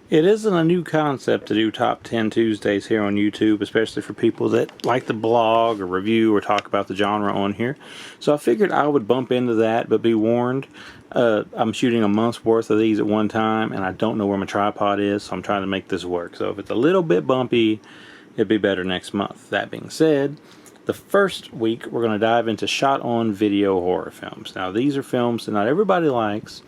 It isn't a new concept to do Top 10 Tuesdays here on YouTube, especially for people that like to blog or review or talk about the genre on here. So I figured I would bump into that, but be warned, I'm shooting a month's worth of these at one time, and I don't know where my tripod is, so I'm trying to make this work. So if it's a little bit bumpy, it'd be better next month. That being said, the first week we're going to dive into shot-on-video horror films. Now these are films that not everybody likes,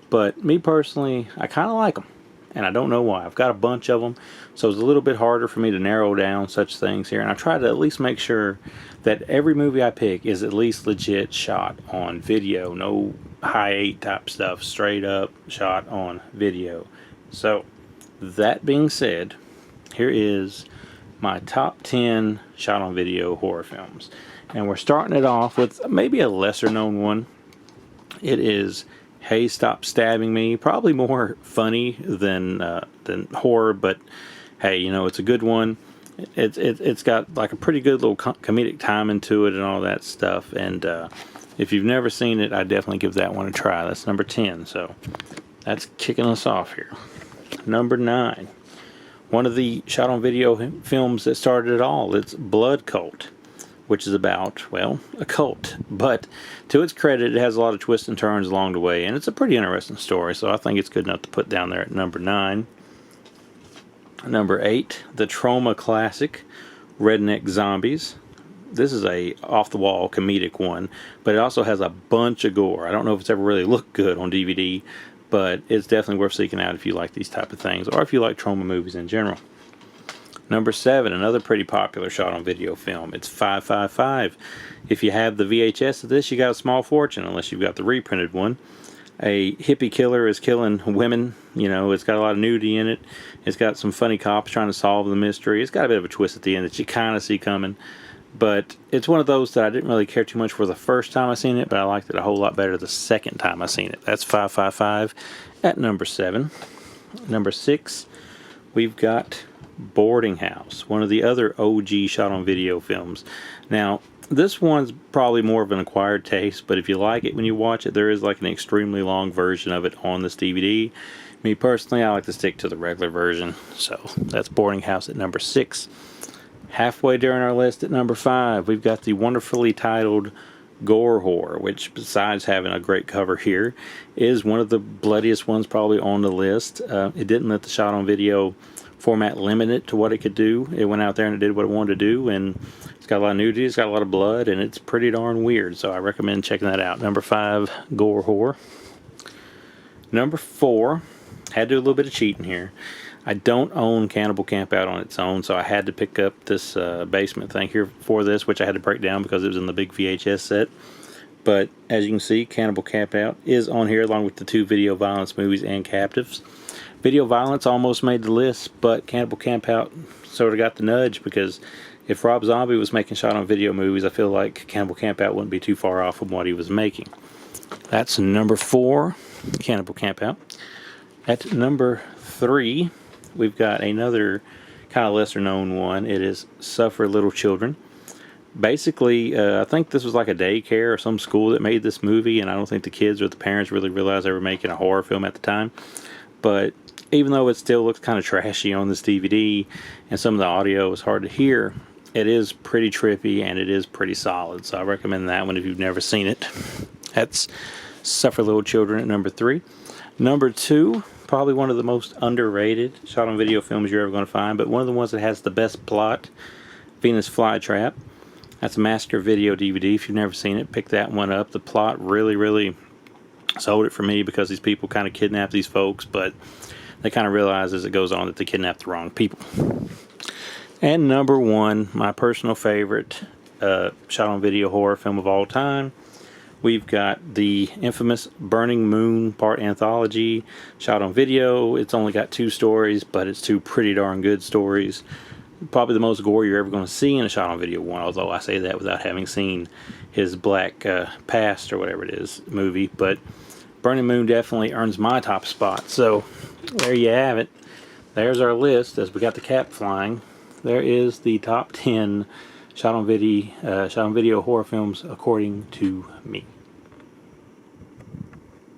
but me personally, I kind of like them. And I don't know why. I've got a bunch of them, so it's a little bit harder for me to narrow down such things here. And I try to at least make sure that every movie I pick is at least legit shot on video. No high 8 type stuff, straight up shot on video. So, that being said, here is my top 10 shot on video horror films. And we're starting it off with maybe a lesser known one. It is Hey, Stop Stabbing Me. Probably more funny than horror, but hey, you know, it's a good one. It's got like a pretty good little comedic timing to it and all that stuff. And if you've never seen it, I definitely give that one a try. That's number 10. So that's kicking us off here. Number 9. One of the shot on video films that started it all. It's Blood Cult, which is about, well, a cult. But to its credit, it has a lot of twists and turns along the way, and it's a pretty interesting story, so I think it's good enough to put down there at number 9. Number 8, the Trauma classic, Redneck Zombies. This is a off-the-wall comedic one, but it also has a bunch of gore. I don't know if it's ever really looked good on DVD, but it's definitely worth seeking out if you like these type of things, or if you like trauma movies in general. Number 7, another pretty popular shot-on-video film. It's 555. If you have the VHS of this, you got a small fortune, unless you've got the reprinted one. A hippie killer is killing women. You know, it's got a lot of nudity in it. It's got some funny cops trying to solve the mystery. It's got a bit of a twist at the end that you kind of see coming. But it's one of those that I didn't really care too much for the first time I seen it, but I liked it a whole lot better the second time I seen it. That's 555 at number 7. Number 6, we've got Boarding House, one of the other OG shot on video films. Now this one's probably more of an acquired taste, but if you like it when you watch it, there is like an extremely long version of it on this DVD. Me personally, I like to stick to the regular version, so that's Boarding House at number 6. Halfway during our list at number 5, we've got the wonderfully titled Gore Horror, which besides having a great cover here, is one of the bloodiest ones probably on the list. It didn't let the shot on video format limit it to what it could do. It went out there and it did what it wanted to do, and it's got a lot of nudity, it's got a lot of blood, and it's pretty darn weird, so I recommend checking that out. Number 5, Gore Horror. Number 4, had to do a little bit of cheating here. I don't own Cannibal Campout on its own, so I had to pick up this basement thing here for this, which I had to break down because it was in the big VHS set. But as you can see, Cannibal Campout is on here along with the 2 video violence movies and Captives. Video violence almost made the list, but Cannibal Campout sort of got the nudge, because if Rob Zombie was making shot on video movies, I feel like Cannibal Campout wouldn't be too far off from what he was making. That's number 4, Cannibal Campout. At number 3, we've got another kind of lesser known one. It is Suffer Little Children. Basically, I think this was like a daycare or some school that made this movie, and I don't think the kids or the parents really realized they were making a horror film at the time. But even though it still looks kind of trashy on this DVD and some of the audio is hard to hear, it is pretty trippy and it is pretty solid. So I recommend that one if you've never seen it. That's Suffer Little Children at number 3. Number 2, probably one of the most underrated shot on video films you're ever going to find, but one of the ones that has the best plot, Venus Flytrap. That's a Master Video DVD. If you've never seen it, pick that one up. The plot really sold it for me, because these people kind of kidnap these folks, but they kind of realize as it goes on that they kidnapped the wrong people. And number 1, my personal favorite shot on video horror film of all time, we've got the infamous Burning Moon part anthology shot on video. It's only got 2 stories, but it's 2 pretty darn good stories. Probably the most gore you're ever going to see in a shot on video one, although I say that without having seen his Black Past or whatever it is movie. But Burning Moon definitely earns my top spot. So there you have it. There's our list as we got the cap flying. There is the top 10 shot on video horror films according to me.